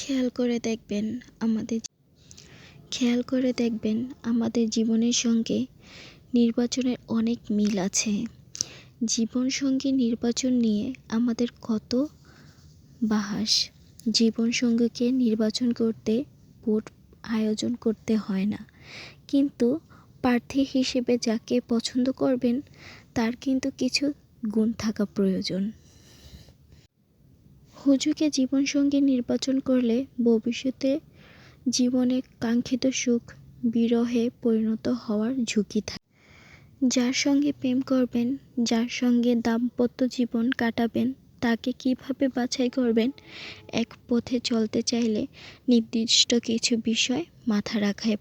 খেয়াল করে দেখবেন আমাদের খেয়াল করে দেখবেন আমাদের জীবনের সঙ্গে নির্বাচনের অনেক মিল আছে। জীবনসঙ্গী নির্বাচন নিয়ে আমাদের কত বাহাস। জীবনসঙ্গীকে নির্বাচন করতে ভোট আয়োজন করতে হয় না, কিন্তু প্রার্থী হিসেবে যাকে পছন্দ করবেন তার কিন্তু কিছু গুণ থাকা প্রয়োজন। হুজুকে জীবনসঙ্গী নির্বাচন করলে ভবিষ্যতে জীবনে কাঙ্ক্ষিত সুখ বিরহে পরিণত হওয়ার ঝুঁকি থাকে। যার সঙ্গে প্রেম করবেন, যার সঙ্গে দাম্পত্য জীবন কাটাবেন, তাকে কিভাবে বাছাই করবেন, এক পথে চলতে চাইলে নির্দিষ্ট কিছু বিষয় মাথা রাখাই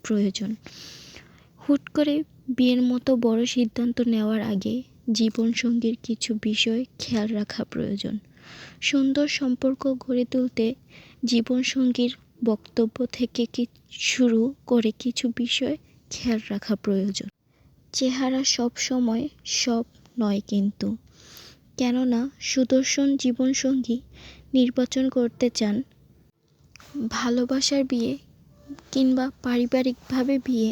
প্রয়োজন। হুট করে বিয়ের মতো বড় সিদ্ধান্ত নেওয়ার আগে জীবনসঙ্গীর কিছু বিষয় খেয়াল রাখা প্রয়োজন। সুন্দর সম্পর্ক গড়ে তুলতে জীবনসঙ্গীর বক্তব্য থেকে শুরু করে কিছু বিষয় খেয়াল রাখা প্রয়োজন। চেহারা সব সময় সব নয় কিন্তু, কেননা সুদর্শন জীবনসঙ্গী নির্বাচন করতে চান ভালোবাসার বিয়ে কিংবা পারিবারিকভাবে বিয়ে।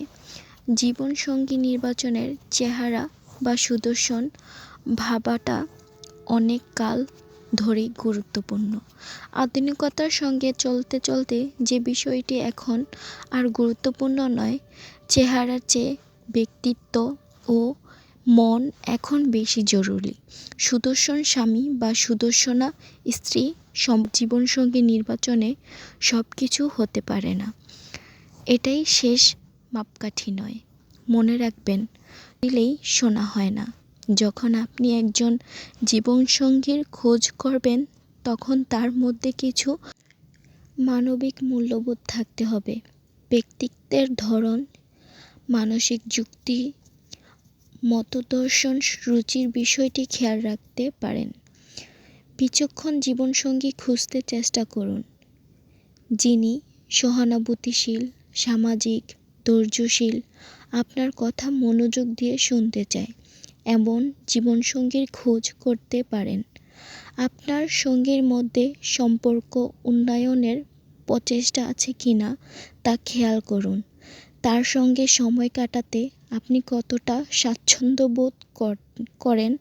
জীবনসঙ্গী নির্বাচনের চেহারা বা সুদর্শন ভাবাটা অনেক কাল ধরেই গুরুত্বপূর্ণ। আধুনিকতার সঙ্গে চলতে চলতে যে বিষয়টি এখন আর গুরুত্বপূর্ণ নয়, চেহারার চেয়ে ব্যক্তিত্ব ও মন এখন বেশি জরুরি। সুদর্শন স্বামী বা সুদর্শনা স্ত্রী জীবনসঙ্গী নির্বাচনে সব কিছু হতে পারে না, এটাই শেষ মাপকাঠি নয়। মনে রাখবেন, দিলেই শোনা হয় না। যখন আপনি একজন জীবনসঙ্গীর খোঁজ করবেন, তখন তার মধ্যে কিছু মানবিক মূল্যবোধ থাকতে হবে। ব্যক্তিত্বের ধরন, মানসিক যুক্তি, মতদর্শন, রুচির বিষয়টি খেয়াল রাখতে পারেন। বিচক্ষণ জীবনসঙ্গী খুঁজতে চেষ্টা করুন, যিনি সহানুভূতিশীল, সামাজিক, ধৈর্যশীল, আপনার কথা মনোযোগ দিয়ে শুনতে চায় এমন জীবনসঙ্গীর খোঁজ করতে পারেন। আপনার সঙ্গীর মধ্যে সম্পর্ক উন্নয়নের প্রচেষ্টা আছে কিনা তা খেয়াল করুন। তার সঙ্গে সময় কাটাতে আপনি কতটা স্বাচ্ছন্দ্য বোধ করেন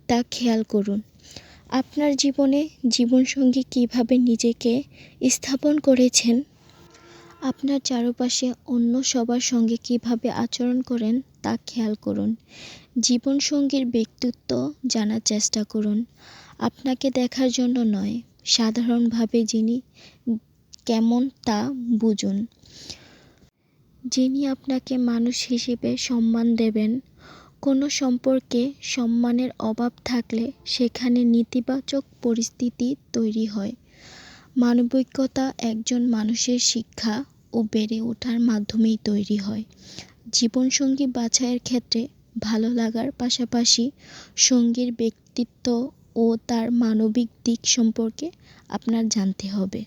তা খেয়াল করুন। আপনার জীবনে জীবনসঙ্গী কিভাবে নিজেকে স্থাপন করেছেন, আপনার চারপাশে অন্য সবার সঙ্গে কিভাবে আচরণ করেন তা খেয়াল করুন। জীবনসঙ্গীর ব্যক্তিত্ব জানার চেষ্টা করুন। আপনাকে দেখার জন্য নয়, সাধারণভাবে যিনি কেমন তা বুঝুন। যিনি আপনাকে মানুষ হিসেবে সম্মান দেবেন। কোনো সম্পর্কে সম্মানের অভাব থাকলে সেখানে নেতিবাচক পরিস্থিতি তৈরি হয়। মানবিকতা একজন মানুষের শিক্ষা ও বেড়ে ওঠার মাধ্যমেই তৈরি হয়। জীবনসঙ্গী বাছাইয়ের ক্ষেত্রে ভালো লাগার পাশাপাশি সঙ্গীর ব্যক্তিত্ব ও তার মানবিক দিক সম্পর্কে আপনার জানতে হবে।